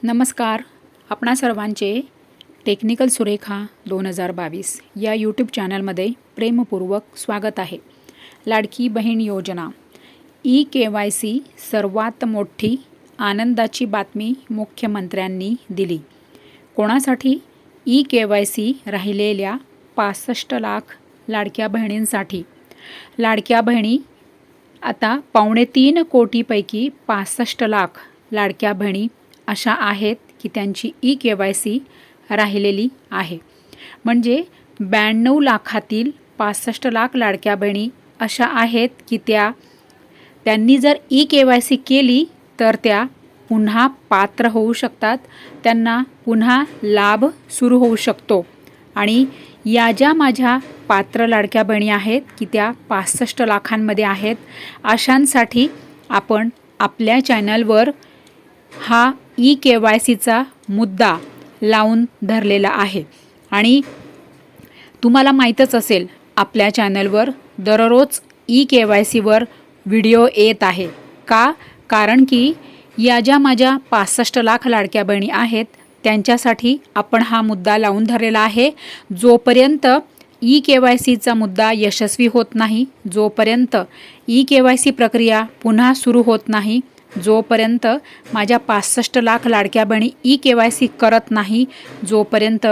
नमस्कार. आपणा सर्वांचे टेक्निकल सुरेखा 2022 या यूट्यूब चॅनलमध्ये प्रेमपूर्वक स्वागत आहे. लाडकी बहीण योजना ई-KYC सर्वात मोठी आनंदाची बातमी मुख्यमंत्र्यांनी दिली. कोणासाठी? ई-KYC राहिलेल्या 65 लाख लाडक्या बहिणींसाठी. लाडक्या बहिणी आता 3.25 कोटीपैकी 65 लाख लाडक्या बहिणी अशा आहेत की त्यांची ई-KYC राहिलेली आहे. म्हणजे 92 लाखातील 65 लाख लाडक्या बहिणी अशा आहेत की त्यांनी जर ई-KYC केली तर त्या पुन्हा पात्र होऊ शकतात, त्यांना पुन्हा लाभ सुरू होऊ शकतो. आणि या ज्या माझ्या पात्र लाडक्या बहिणी आहेत की त्या 65 लाखांमध्ये आहेत, अशांसाठी आपण आपल्या चॅनलवर हा ई-KYCचा मुद्दा लावून धरलेला आहे. आणि तुम्हाला माहीतच असेल, आपल्या चॅनलवर दररोज ई-KYCवर व्हिडिओ येत आहे. का? कारण की या ज्या माझ्या 65 लाख लाडक्या बहिणी आहेत त्यांच्यासाठी आपण हा मुद्दा लावून धरलेला आहे. जोपर्यंत ई-KYCचा मुद्दा यशस्वी होत नाही, जोपर्यंत ई-KYC प्रक्रिया पुन्हा सुरू होत नाही, जोपर्यंत माझ्या 65 लाख लाडक्या बहिणी ई-KYC करत नाही, जोपर्यंत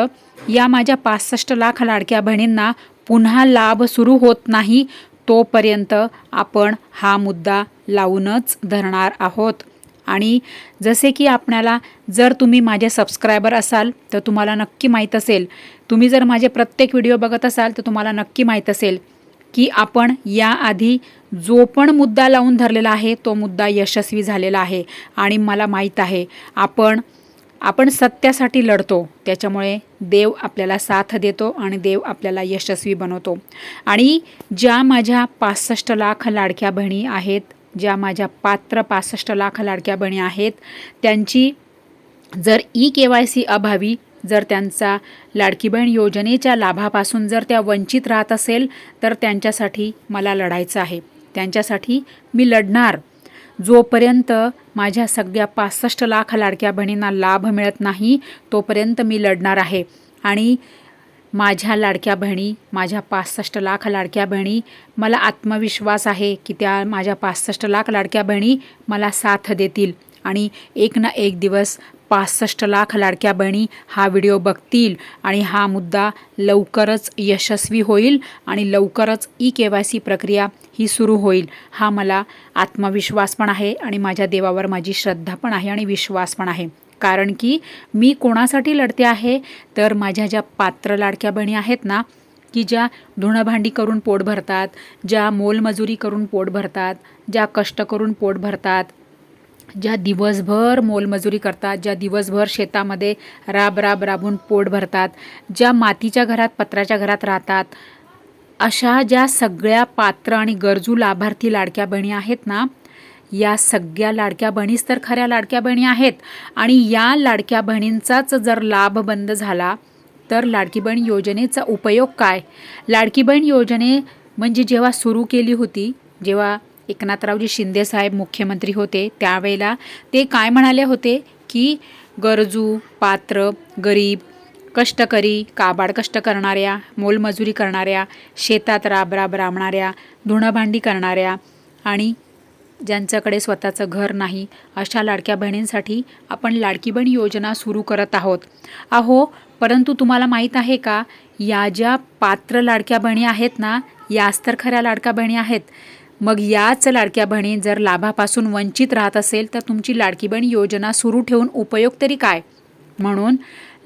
या माझ्या 65 लाख लाडक्या बहिणींना पुन्हा लाभ सुरू होत नाही, तोपर्यंत आपण हा मुद्दा लावूनच धरणार आहोत. आणि जसे की आपल्याला, जर तुम्ही माझे सबस्क्रायबर असाल तर तुम्हाला नक्की माहीत असेल, तुम्ही जर माझे प्रत्येक व्हिडिओ बघत असाल तर तुम्हाला नक्की माहीत असेल की आपण याआधी जो पण मुद्दा लावून धरलेला आहे तो मुद्दा यशस्वी झालेला आहे. आणि मला माहीत आहे आपण सत्यासाठी लढतो, त्याच्यामुळे देव आपल्याला साथ देतो आणि देव आपल्याला यशस्वी बनवतो. आणि ज्या माझ्या 65 लाख लाडक्या बहिणी आहेत, ज्या माझ्या पात्र 65 लाख लाडक्या बहिणी आहेत, त्यांची जर ई-KYC अभावी जर त्यांचा लाडकी बहीण योजनेच्या लाभापासून जर त्या वंचित राहत असेल तर त्यांच्यासाठी मला लढायचं आहे. त्यांच्यासाठी मी लढणार. जोपर्यंत माझ्या सगळ्या 65 लाख लाडक्या बहिणींना लाभ मिळत नाही तोपर्यंत मी लढणार आहे. आणि माझ्या लाडक्या बहिणी, माझ्या 65 लाख लाडक्या बहिणी, मला आत्मविश्वास आहे की त्या माझ्या 65 लाख लाडक्या बहिणी मला साथ देतील. आणि एक ना एक दिवस 65 लाख लाडक्या बहिणी हा व्हिडिओ बघतील आणि हा मुद्दा लवकरच यशस्वी होईल आणि लवकरच ई-KYC प्रक्रिया ही सुरू होईल. हा मला आत्मविश्वास पण आहे आणि माझ्या देवावर माझी श्रद्धा पण आहे आणि विश्वास पण आहे. कारण की मी कोणासाठी लढते आहे तर माझ्या ज्या पात्र लाडक्या बहिणी आहेत ना, की ज्या धुणंभांडी करून पोट भरतात, ज्या मोलमजुरी करून पोट भरतात, ज्या कष्ट करून पोट भरतात, ज्या दिवसभर मोलमजुरी करतात, ज्या दिवसभर शेतामध्ये राबून पोट भरतात, ज्या मातीच्या घरात, पत्र्याच्या घरात राहतात, अशा ज्या सगळ्या पात्र आणि गरजू लाभार्थी लाडक्या बहिणी आहेत ना, या सगळ्या लाडक्या बहिणीच तर खऱ्या लाडक्या बहिणी आहेत. आणि या लाडक्या बहिणींचाच जर लाभ बंद झाला तर लाडकी बहीण योजनेचा उपयोग काय? लाडकी बहीण योजने म्हणजे जेव्हा सुरू केली होती, जेव्हा एकनाथरावजी शिंदे साहेब मुख्यमंत्री होते, त्यावेळेला ते काय म्हणाले होते की गरजू, पात्र, गरीब, कष्टकरी, काबाड कष्ट करणाऱ्या, मोलमजुरी करणाऱ्या, शेतात राबणाऱ्या, धुणंभांडी करणाऱ्या आणि ज्यांच्याकडे स्वतःचं घर नाही, अशा लाडक्या बहिणींसाठी आपण लाडकी बहीण योजना सुरू करत आहोत. परंतु तुम्हाला माहीत आहे का, या ज्या पात्र लाडक्या बहिणी आहेत ना, याच तर खऱ्या लाडक्या बहिणी आहेत. मग याच लाडक्या बहिणी जर लाभापासून वंचित राहत असेल तर तुमची लाडकी बहीण योजना सुरू ठेवून उपयोग तरी काय? म्हणून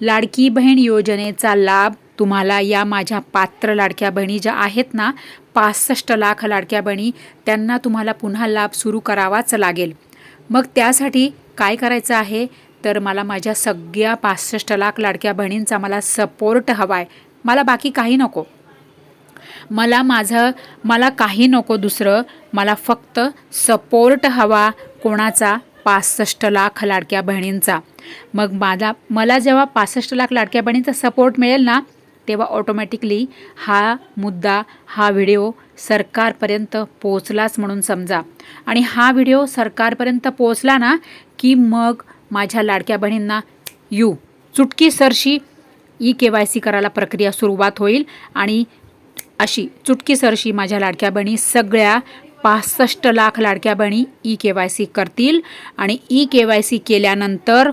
लाडकी बहीण योजनेचा लाभ तुम्हाला या माझ्या पात्र लाडक्या बहिणी ज्या आहेत ना, 65 लाख लाडक्या बहिणी, त्यांना तुम्हाला पुन्हा लाभ सुरू करावाच लागेल. मग त्यासाठी काय करायचं आहे तर मला माझ्या सगळ्या 65 लाख लाडक्या बहिणींचा मला सपोर्ट हवा आहे. मला बाकी काही नको, मला काही नको दुसरं, मला फक्त सपोर्ट हवा. कोणाचा? 65 लाख लाडक्या बहिणींचा. मग मला जेव्हा 65 लाख लाडक्या बहिणींचा सपोर्ट मिळेल ना, तेव्हा ऑटोमॅटिकली हा मुद्दा, हा व्हिडिओ सरकारपर्यंत पोचलाच म्हणून समजा. आणि हा व्हिडिओ सरकारपर्यंत पोचला ना की मग माझ्या लाडक्या बहिणींना चुटकीसरशी ई-KYC करायला प्रक्रिया सुरुवात होईल आणि अशी चुटकीसरशी माझ्या लाडक्या बहिणी सगळ्या 65 लाख लाडक्या बहिणी ई-KYC करतील आणि ई-KYC केल्यानंतर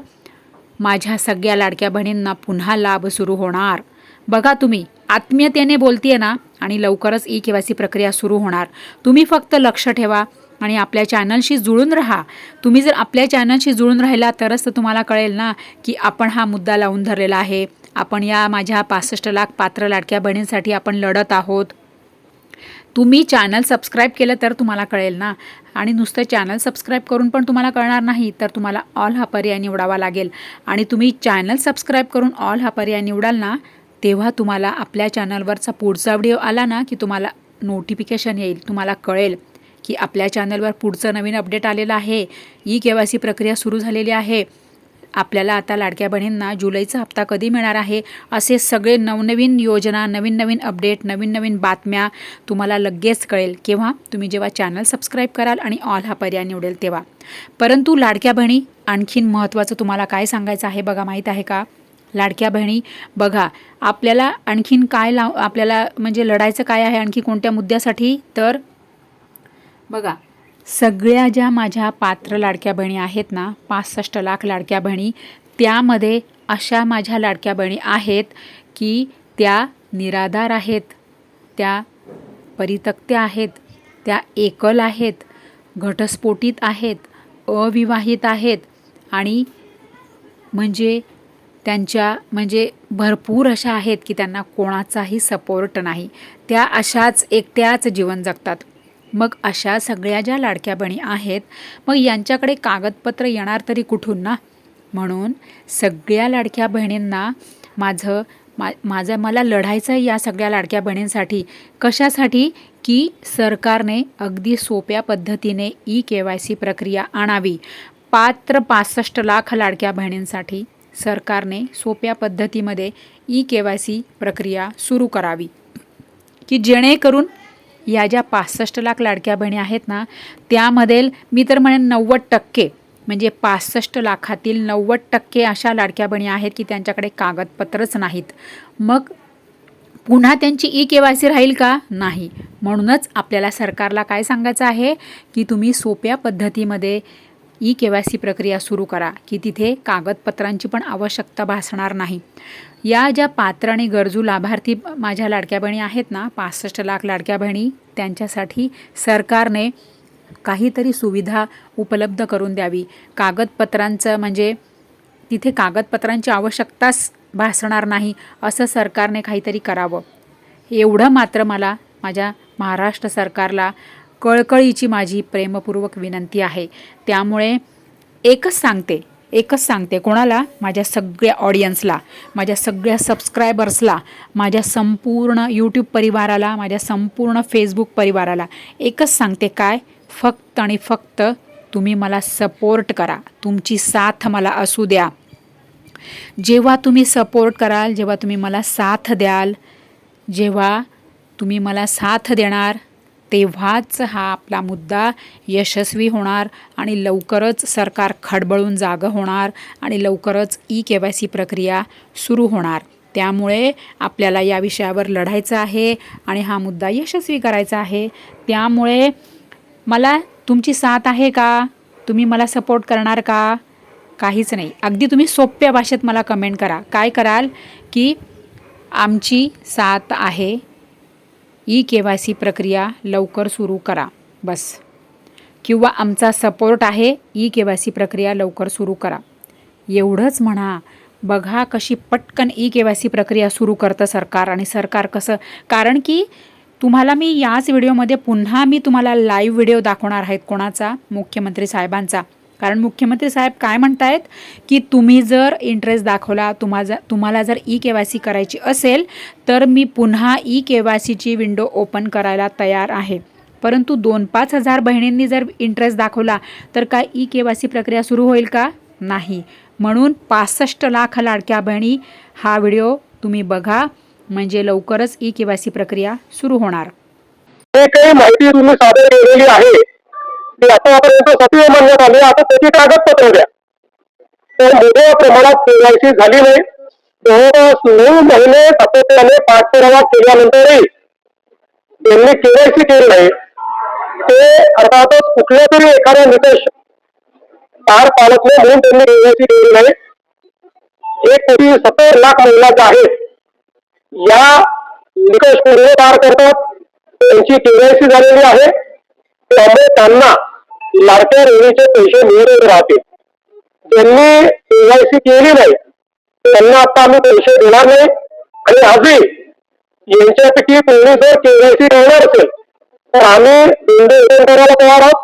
माझ्या सगळ्या लाडक्या बहिणींना पुन्हा लाभ सुरू होणार. बघा तुम्ही आत्मीयतेने बोलतीये ना आणि लवकरच ई-KYC प्रक्रिया सुरू होणार. तुम्ही फक्त लक्ष ठेवा आणि आपल्या चॅनलशी जुळून राहा. तुम्ही जर आपल्या चॅनलशी जुळून राहिला तरच तर तुम्हाला कळेल ना की आपण हा मुद्दा लावून धरलेला आहे. आपण या माझ्या 65 लाख पात्र लाडक्या बहिणींसाठी आपण लढत आहोत. तुम्ही चॅनल सबस्क्राईब केलं तर तुम्हाला कळेल ना. आणि नुसतं चॅनल सबस्क्राईब करून पण तुम्हाला कळणार नाही, तर तुम्हाला ऑल हा पर्याय निवडावा लागेल. आणि तुम्ही चॅनल सबस्क्राईब करून ऑल हा पर्याय निवडाल ना, तेव्हा तुम्हाला आपल्या चॅनलवरचा पुढचा व्हिडिओ आला ना की तुम्हाला नोटिफिकेशन येईल. तुम्हाला कळेल की आपल्या चॅनलवर पुढचं नवीन अपडेट आलेलं आहे. ई-KYC प्रक्रिया सुरू झालेली आहे. आपल्याला आता लाडक्या बहिणींना जुलैचा हप्ता कधी मिळणार आहे, असे सगळे नवनवीन योजना, नवीन नवीन अपडेट, नवीन नवीन बातम्या तुम्हाला लगेच कळेल. केव्हा? तुम्ही जेव्हा चॅनल सबस्क्राईब कराल आणि ऑल हा पर्याय निवडेल तेव्हा. परंतु लाडक्या बहिणी, आणखीन महत्त्वाचं तुम्हाला काय सांगायचं आहे बघा, माहीत आहे का? लाडक्या बहिणी बघा, आपल्याला आणखीन आपल्याला म्हणजे लढायचं काय आहे, आणखी कोणत्या मुद्द्यासाठी? तर बघा, सगळ्या ज्या माझ्या पात्र लाडक्या बहिणी आहेत ना, 65 लाख लाडक्या बहिणी, त्यामध्ये अशा माझ्या लाडक्या बहिणी आहेत की त्या निराधार आहेत, त्या परित्यक्त्या आहेत, त्या एकल आहेत, घटस्फोटित आहेत, अविवाहित आहेत आणि म्हणजे त्यांच्या म्हणजे भरपूर अशा आहेत की त्यांना कोणाचाही सपोर्ट नाही. त्या अशाच एकट्याच जीवन जगतात. मग अशा सगळ्या ज्या लाडक्या बहिणी आहेत, मग यांच्याकडे कागदपत्र येणार तरी कुठून ना. म्हणून सगळ्या लाडक्या बहिणींना मला लढायचं आहे या सगळ्या लाडक्या बहिणींसाठी. कशासाठी? की सरकारने अगदी सोप्या पद्धतीने ई-KYC प्रक्रिया आणावी. पात्र 65 लाख लाडक्या बहिणींसाठी सरकारने सोप्या पद्धतीमध्ये ई-KYC प्रक्रिया सुरू करावी की जेणेकरून या ज्या 65 लाख लाडक्या बहिणी आहेत ना, त्यामध्ये मी तर म्हणेन 90% म्हणजे 65 लाखातील 90% अशा लाडक्या बहिणी आहेत की त्यांच्याकडे कागदपत्रच नाहीत. मग पुन्हा त्यांची ई-KYC राहील का? नाही. म्हणूनच आपल्याला सरकारला काय सांगायचं आहे की तुम्ही सोप्या पद्धतीमध्ये ई-KYC प्रक्रिया सुरू करा की तिथे कागदपत्रांची पण आवश्यकता भासणार नाही. या ज्या पात्र आणि गरजू लाभार्थी माझ्या लाडक्या बहिणी आहेत ना, 65 लाख लाडक्या बहिणी, त्यांच्यासाठी सरकारने काहीतरी सुविधा उपलब्ध करून द्यावी. कागदपत्रांचं म्हणजे तिथे कागदपत्रांची आवश्यकताच भासणार नाही, असं सरकारने काहीतरी करावं. एवढं मात्र मला माझ्या महाराष्ट्र सरकारला कळकळीची माझी प्रेमपूर्वक विनंती आहे. त्यामुळे एकच सांगते कोणाला? माझ्या सगळ्या ऑडियन्सला, माझ्या सगळ्या सबस्क्रायबर्सला, माझ्या संपूर्ण यूट्यूब परिवाराला, माझ्या संपूर्ण फेसबुक परिवाराला एकच सांगते, काय? फक्त आणि फक्त तुम्ही मला सपोर्ट करा. तुमची साथ मला असू द्या. जेव्हा तुम्ही सपोर्ट कराल, जेव्हा तुम्ही मला साथ द्याल, जेव्हा तुम्ही मला साथ देणार, तेव्हाच हा आपला मुद्दा यशस्वी होणार आणि लवकरच सरकार खडबळून जागं होणार आणि लवकरच ई-KYC प्रक्रिया सुरू होणार. त्यामुळे आपल्याला या विषयावर लढायचं आहे आणि हा मुद्दा यशस्वी करायचा आहे. त्यामुळे मला तुमची साथ आहे का? तुम्ही मला सपोर्ट करणार का? काहीच नाही. अगदी तुम्ही सोप्या भाषेत मला कमेंट करा. काय कराल? की आमची साथ आहे, ई-KYC प्रक्रिया लवकर सुरू करा, बस. किंवा आमचा सपोर्ट आहे, ई-KYC प्रक्रिया लवकर सुरू करा, एवढंच म्हणा. बघा कशी पटकन ई-KYC प्रक्रिया सुरू करतं सरकार. आणि सरकार कसं, कारण की तुम्हाला मी याच व्हिडिओमध्ये पुन्हा मी तुम्हाला लाईव्ह व्हिडिओ दाखवणार आहेत. कोणाचा? मुख्यमंत्री साहेबांचा. कारण मुख्यमंत्री साहेब काय म्हणतायत की तुम्ही जर इंटरेस्ट दाखवला, तुम्हाला जर ई-KYC करायची असेल तर मी पुन्हा ई-KYCची विंडो ओपन करायला तयार आहे. परंतु 2-5 हजार बहिणींनी जर इंटरेस्ट दाखवला तर काय ई-KYC प्रक्रिया सुरू होईल का? नाही. म्हणून 65 लाख लाडक्या बहिणी, हा व्हिडिओ तुम्ही बघा, म्हणजे लवकरच ई-KYC प्रक्रिया सुरू होणार. काही माहिती तुम्ही सादर केलेली आहे ती आतापर्यंत सक्रिय म्हणण्यात आली. आता त्याची कागदपत्र द्या. तर मोठ्या प्रमाणात केवायसी झाली नाही. जवळपास 9 महिने सातत्याने पाठपुरावा केल्यानंतरही त्यांनी केवायसी केली नाही. ते अर्थातच कुठल्या तरी एखाद्या निकष पार पाडत नाही म्हणून त्यांनी केवायसी केली नाही. 1,70,00,000 महिला ज्या आहेत या निकष पूर्ण पार करतात, त्यांची केवायसी झालेली आहे, त्यामुळे त्यांना लाडक्या बहिणीचे पैसे मिळत राहतील. ज्यांनी केवायसी केली नाही त्यांना आता आम्ही पैसे देणार नाही. आणि आजही यांच्यापैकी कोणी जर केवायसी करणार असेल तर आम्ही करायला तयार आहोत.